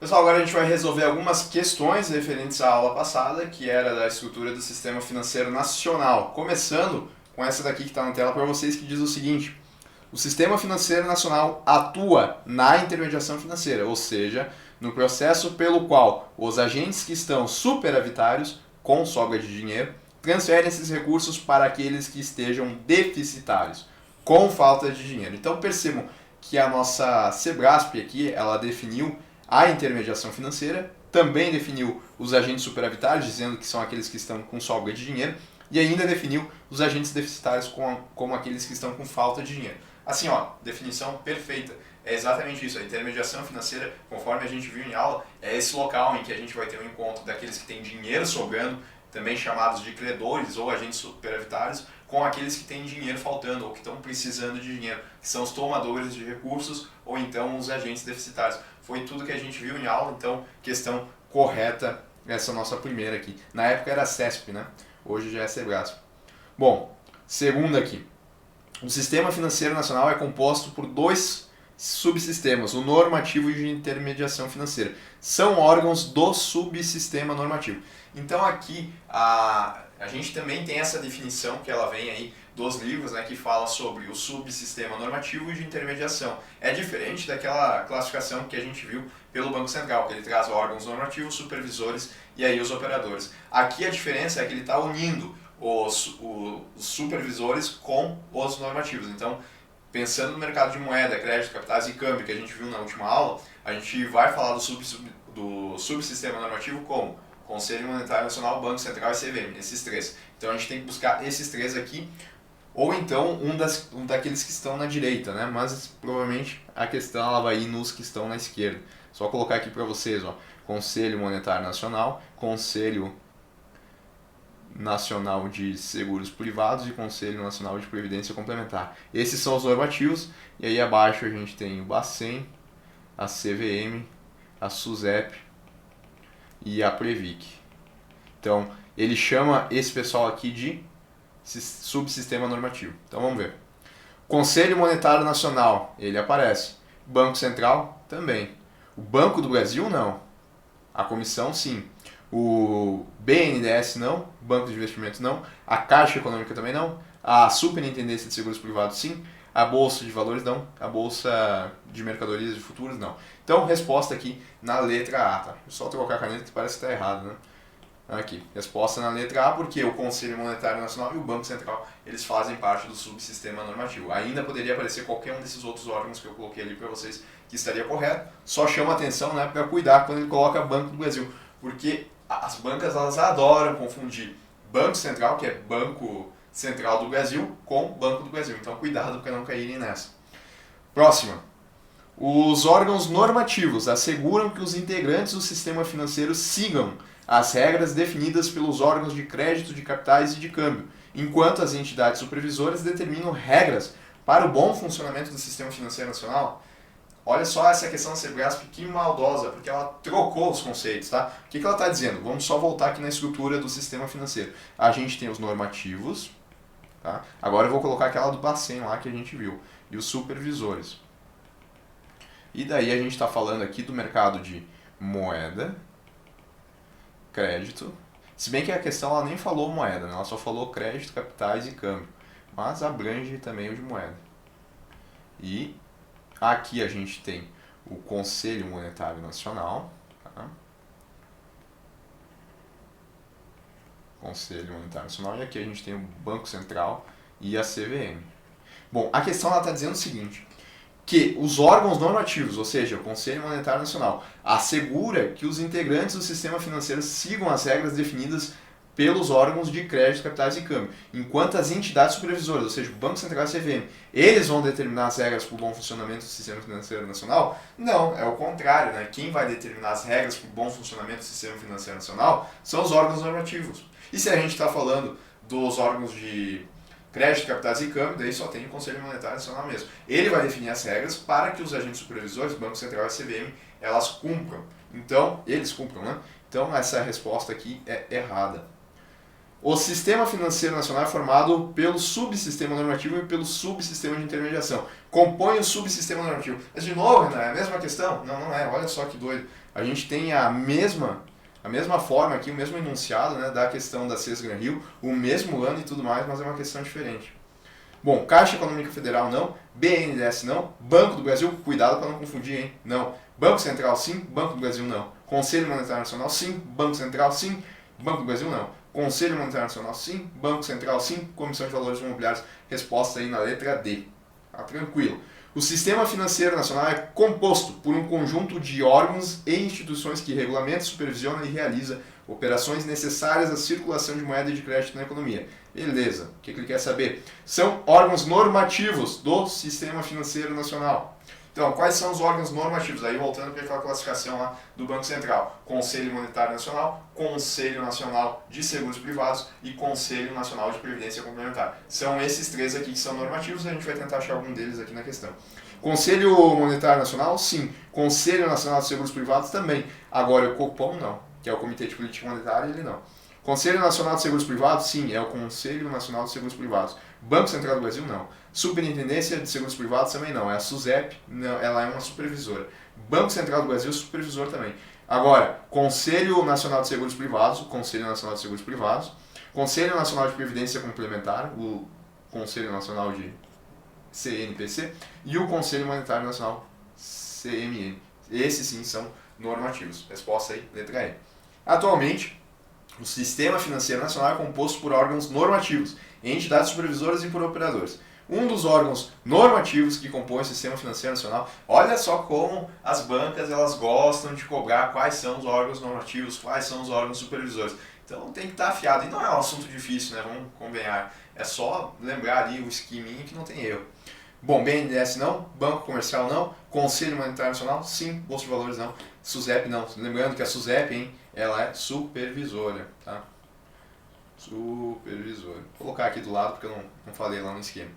Pessoal, agora a gente vai resolver algumas questões referentes à aula passada, que era da estrutura do Sistema Financeiro Nacional. Começando com essa daqui que está na tela para vocês, que diz o seguinte: o Sistema Financeiro Nacional atua na intermediação financeira, ou seja, no processo pelo qual os agentes que estão superavitários, com sobra de dinheiro, transferem esses recursos para aqueles que estejam deficitários, com falta de dinheiro. Então percebam que a nossa Sebrasp aqui, ela definiu a intermediação financeira, também definiu os agentes superavitários, dizendo que são aqueles que estão com sobra de dinheiro, e ainda definiu os agentes deficitários como aqueles que estão com falta de dinheiro. Assim, ó, definição perfeita. É exatamente isso. A intermediação financeira, conforme a gente viu em aula, é esse local em que a gente vai ter um encontro daqueles que têm dinheiro sobrando, também chamados de credores ou agentes superavitários, com aqueles que têm dinheiro faltando ou que estão precisando de dinheiro, que são os tomadores de recursos ou então os agentes deficitários. Foi tudo que a gente viu em aula, então questão correta, essa nossa primeira aqui. Na época era CESP, né? Hoje já é Sebrasp. Bom, segunda aqui. O Sistema Financeiro Nacional é composto por dois subsistemas, o normativo e o de intermediação financeira. São órgãos do subsistema normativo. Então aqui a gente também tem essa definição que ela vem aí dos livros, né, que fala sobre o subsistema normativo e de intermediação. É diferente daquela classificação que a gente viu pelo Banco Central, que ele traz órgãos normativos, supervisores e aí os operadores. Aqui a diferença é que ele está unindo os supervisores com os normativos. Então, pensando no mercado de moeda, crédito, capitais e câmbio que a gente viu na última aula, a gente vai falar do subsistema normativo como Conselho Monetário Nacional, Banco Central e CVM, esses três. Então a gente tem que buscar esses três aqui, ou então um daqueles que estão na direita, né? Mas provavelmente a questão ela vai ir nos que estão na esquerda. Só colocar aqui para vocês, ó, Conselho Monetário Nacional, Conselho Nacional de Seguros Privados e Conselho Nacional de Previdência Complementar. Esses são os normativos, e aí abaixo a gente tem o Bacen, a CVM, a SUSEP e a Previc. Então, ele chama esse pessoal aqui de subsistema normativo. Então, vamos ver. Conselho Monetário Nacional, ele aparece. Banco Central, também. O Banco do Brasil, não. A Comissão, sim. O BNDES, não. Banco de Investimentos, não. A Caixa Econômica, também não. A Superintendência de Seguros Privados, sim. A Bolsa de Valores, não. A Bolsa de Mercadorias e Futuros, não. Então, resposta aqui na letra A, tá? Vou só trocar a caneta que parece que está errado, né? Aqui, resposta na letra A, porque o Conselho Monetário Nacional e o Banco Central, eles fazem parte do subsistema normativo. Ainda poderia aparecer qualquer um desses outros órgãos que eu coloquei ali para vocês, que estaria correto. Só chama atenção, né, para cuidar quando ele coloca Banco do Brasil, porque as bancas elas adoram confundir Banco Central, que é Banco Central do Brasil, com Banco do Brasil. Então, cuidado para não caírem nessa. Próxima. Os órgãos normativos asseguram que os integrantes do sistema financeiro sigam as regras definidas pelos órgãos de crédito, de capitais e de câmbio, enquanto as entidades supervisoras determinam regras para o bom funcionamento do sistema financeiro nacional. Olha só essa questão da Sebrasp, que maldosa, porque ela trocou os conceitos, tá? O que ela está dizendo? Vamos só voltar aqui na estrutura do sistema financeiro. A gente tem os normativos, tá? Agora eu vou colocar aquela do Bacen lá que a gente viu, e os supervisores. E daí a gente está falando aqui do mercado de moeda, crédito, se bem que a questão ela nem falou moeda, né? Ela só falou crédito, capitais e câmbio, mas abrange também o de moeda. E aqui a gente tem o Conselho Monetário Nacional, tá? Conselho Monetário Nacional, e aqui a gente tem o Banco Central e a CVM. Bom, a questão ela está dizendo o seguinte, que os órgãos normativos, ou seja, o Conselho Monetário Nacional, assegura que os integrantes do sistema financeiro sigam as regras definidas pelos órgãos de crédito, capitais e câmbio, enquanto as entidades supervisoras, ou seja, o Banco Central e a CVM, eles vão determinar as regras para o bom funcionamento do sistema financeiro nacional? Não, é o contrário, né? Quem vai determinar as regras para o bom funcionamento do sistema financeiro nacional são os órgãos normativos. E se a gente está falando dos órgãos de crédito, capitais e câmbio, daí só tem o Conselho Monetário Nacional mesmo. Ele vai definir as regras para que os agentes supervisores, Banco Central e CVM, elas cumpram. Então, eles cumpram, né? Então, essa resposta aqui é errada. O sistema financeiro nacional é formado pelo subsistema normativo e pelo subsistema de intermediação. Compõe o subsistema normativo. Mas, de novo, Renan, é a mesma questão? Não, não é. Olha só que doido. A gente tem a mesma forma aqui, o mesmo enunciado, né, da questão da CES-Granrio, o mesmo ano e tudo mais, mas é uma questão diferente. Bom, Caixa Econômica Federal não, BNDES não, Banco do Brasil, cuidado para não confundir, hein? Não. Banco Central sim, Banco do Brasil não. Conselho Monetário Nacional sim, Banco Central sim, Banco do Brasil não. Conselho Monetário Nacional sim, Banco Central sim, Comissão de Valores Imobiliários, resposta aí na letra D. Tá tranquilo. O Sistema Financeiro Nacional é composto por um conjunto de órgãos e instituições que regulamenta, supervisiona e realiza operações necessárias à circulação de moeda e de crédito na economia. Beleza, o que ele quer saber? São órgãos normativos do Sistema Financeiro Nacional. Então, quais são os órgãos normativos? Aí voltando para aquela classificação lá do Banco Central. Conselho Monetário Nacional, Conselho Nacional de Seguros Privados e Conselho Nacional de Previdência Complementar. São esses três aqui que são normativos, a gente vai tentar achar algum deles aqui na questão. Conselho Monetário Nacional, sim. Conselho Nacional de Seguros Privados também. Agora, o Copom não, que é o Comitê de Política Monetária, ele não. Conselho Nacional de Seguros Privados, sim, é o Conselho Nacional de Seguros Privados. Banco Central do Brasil, não. Superintendência de Seguros Privados também não, é a SUSEP, não, ela é uma supervisora. Banco Central do Brasil, supervisor também. Agora, Conselho Nacional de Seguros Privados, o Conselho Nacional de Seguros Privados, Conselho Nacional de Previdência Complementar, o Conselho Nacional de CNPC e o Conselho Monetário Nacional, CMN. Esses sim são normativos. Resposta aí, letra E. Atualmente, o Sistema Financeiro Nacional é composto por órgãos normativos, entidades supervisoras e por operadores. Um dos órgãos normativos que compõe o Sistema Financeiro Nacional, olha só como as bancas elas gostam de cobrar quais são os órgãos normativos, quais são os órgãos supervisores. Então tem que estar afiado. E não é um assunto difícil, né? Vamos convenhar. É só lembrar ali o esqueminha que não tem erro. Bom, BNDES não, Banco Comercial não, Conselho Monetário Nacional, sim, Bolsa de Valores não, SUSEP não. Lembrando que a SUSEP, hein, ela é supervisora, tá? Supervisora. Vou colocar aqui do lado porque eu não falei lá no esquema.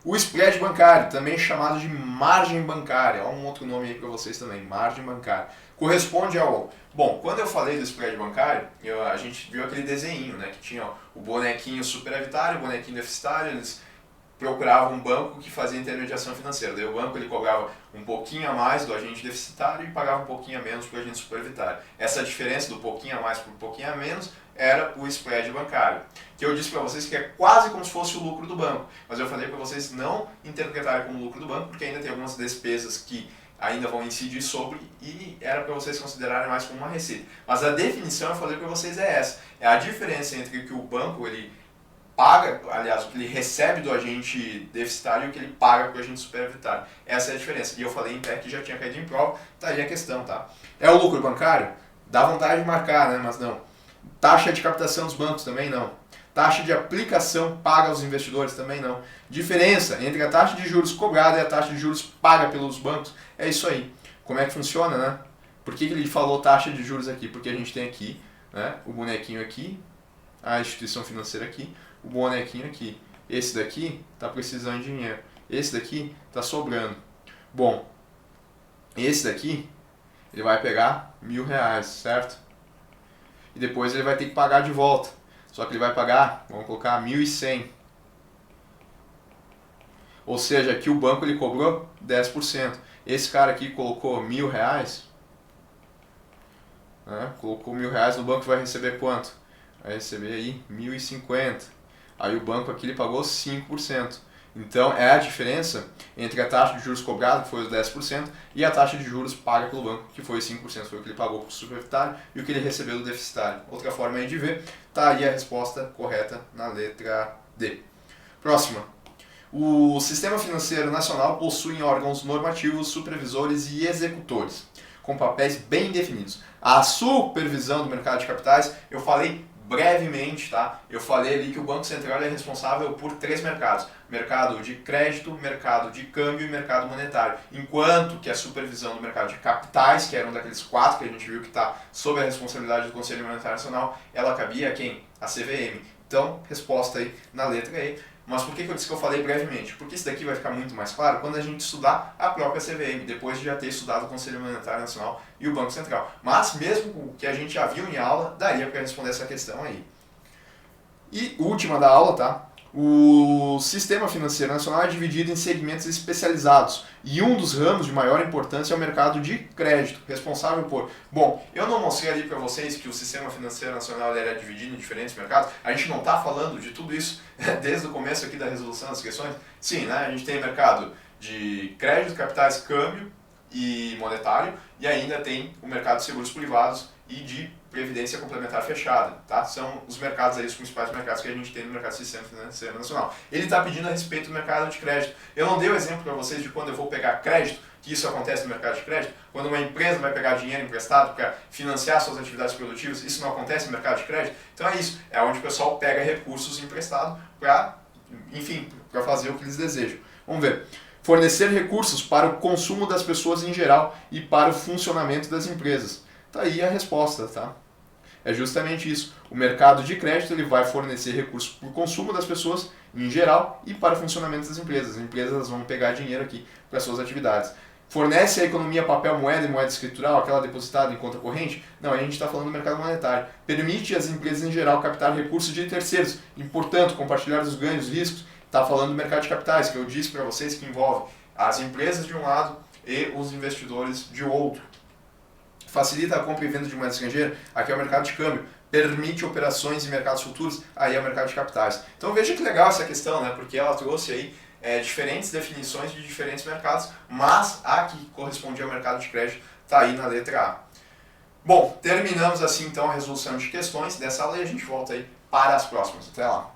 O spread bancário, também chamado de margem bancária, há um outro nome aí para vocês também, margem bancária. Corresponde ao... Bom, quando eu falei do spread bancário, a gente viu aquele desenho, né, que tinha o bonequinho superavitário, o bonequinho deficitário, eles procuravam um banco que fazia intermediação financeira. Daí o banco ele cobrava um pouquinho a mais do agente deficitário e pagava um pouquinho a menos para o agente superavitário. Essa diferença do pouquinho a mais para um pouquinho a menos era o spread bancário, que eu disse para vocês que é quase como se fosse o lucro do banco, mas eu falei para vocês não interpretarem como lucro do banco, porque ainda tem algumas despesas que ainda vão incidir sobre e era para vocês considerarem mais como uma receita. Mas a definição eu falei para vocês é essa, é a diferença entre o que o banco ele paga, aliás, o que ele recebe do agente deficitário e o que ele paga para o agente superavitário. Essa é a diferença. E eu falei em pé que já tinha caído em prova, tá aí a questão, tá? É o lucro bancário? Dá vontade de marcar, né? Mas não. Taxa de captação dos bancos também não. Taxa de aplicação paga aos investidores também não. Diferença entre a taxa de juros cobrada e a taxa de juros paga pelos bancos é isso aí. Como é que funciona, né? Por que ele falou taxa de juros aqui? Porque a gente tem aqui, né, o bonequinho aqui, a instituição financeira aqui, o bonequinho aqui. Esse daqui está precisando de dinheiro. Esse daqui está sobrando. Bom, esse daqui ele vai pegar R$1.000, certo? E depois ele vai ter que pagar de volta. Só que ele vai pagar, vamos colocar 1.100. Ou seja, aqui o banco ele cobrou 10%. Esse cara aqui colocou R$1.000, né? Colocou R$1.000 no banco, vai receber quanto? Vai receber aí 1.050. Aí o banco aqui ele pagou 5%. Então é a diferença entre a taxa de juros cobrada, que foi os 10%, e a taxa de juros paga pelo banco, que foi 5%. Foi o que ele pagou para o superavitário e o que ele recebeu do deficitário. Outra forma aí de ver, tá aí a resposta correta na letra D. Próxima. O Sistema Financeiro Nacional possui órgãos normativos, supervisores e executores, com papéis bem definidos. A supervisão do mercado de capitais, eu falei brevemente, tá? Eu falei ali que o Banco Central é responsável por 3 mercados: mercado de crédito, mercado de câmbio e mercado monetário. Enquanto que a supervisão do mercado de capitais, que era um daqueles 4 que a gente viu que está sob a responsabilidade do Conselho Monetário Nacional, ela cabia a quem? A CVM. Então, resposta aí na letra E. Mas por que eu disse que eu falei brevemente? Porque isso daqui vai ficar muito mais claro quando a gente estudar a própria CVM, depois de já ter estudado o Conselho Monetário Nacional e o Banco Central. Mas mesmo o que a gente já viu em aula, daria para responder essa questão aí. E última da aula, tá? O sistema financeiro nacional é dividido em segmentos especializados e um dos ramos de maior importância é o mercado de crédito, responsável por... Bom, eu não mostrei ali para vocês que o sistema financeiro nacional era dividido em diferentes mercados, a gente não está falando de tudo isso desde o começo aqui da resolução das questões. Sim, né? A gente tem mercado de crédito, capitais, câmbio e monetário, e ainda tem o mercado de seguros privados e de previdência complementar fechada, tá? São os mercados aí, os principais mercados que a gente tem no mercado do sistema financeiro nacional. Ele está pedindo a respeito do mercado de crédito. Eu não dei o exemplo para vocês de quando eu vou pegar crédito, que isso acontece no mercado de crédito, quando uma empresa vai pegar dinheiro emprestado para financiar suas atividades produtivas, isso não acontece no mercado de crédito. Então é isso, é onde o pessoal pega recursos emprestados para, enfim, para fazer o que eles desejam. Vamos ver. Fornecer recursos para o consumo das pessoas em geral e para o funcionamento das empresas. Tá aí a resposta, tá? É justamente isso. O mercado de crédito ele vai fornecer recursos para o consumo das pessoas em geral e para o funcionamento das empresas. As empresas vão pegar dinheiro aqui para suas atividades. Fornece a economia papel moeda e moeda escritural, aquela depositada em conta corrente? Não, aí a gente está falando do mercado monetário. Permite às empresas em geral captar recursos de terceiros e, portanto, compartilhar os ganhos, os riscos. Está falando do mercado de capitais, que eu disse para vocês que envolve as empresas de um lado e os investidores de outro. Facilita a compra e venda de moeda estrangeira, aqui é o mercado de câmbio. Permite operações em mercados futuros, aí é o mercado de capitais. Então veja que legal essa questão, né? Porque ela trouxe aí diferentes definições de diferentes mercados, mas a que correspondia ao mercado de crédito está aí na letra A. Bom, terminamos assim então a resolução de questões dessa aula e a gente volta aí para as próximas. Até lá!